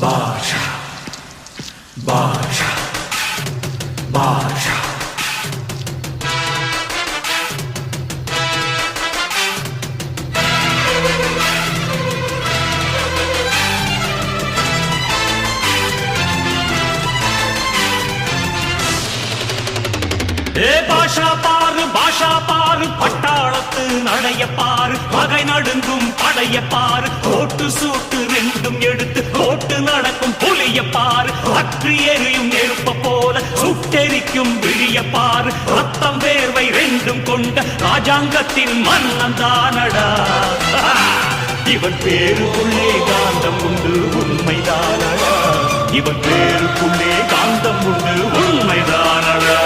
பாஷா பாஷா பாஷா பாஷா பாரு பட்டாளத்து நடைய பாரு பகை நடுங்கும் படைய பாரு கோட்டு சூட்டு ரெண்டும் எடுத்து கோட்டு நடக்கும் புலிய பாரு அற்றி எரியும் நெருப்ப போல சுட்டெரிக்கும் விழிய பாரு ரத்தம் வேர்வை ரெண்டும் கொண்ட ராஜாங்கத்தின் மன்னன் தானடா இவன் பேருக்குள்ளே காந்தம் உண்டு உண்மைதானடா இவன் பேருக்குள்ளே காந்தம் உண்டு உண்மைதானடா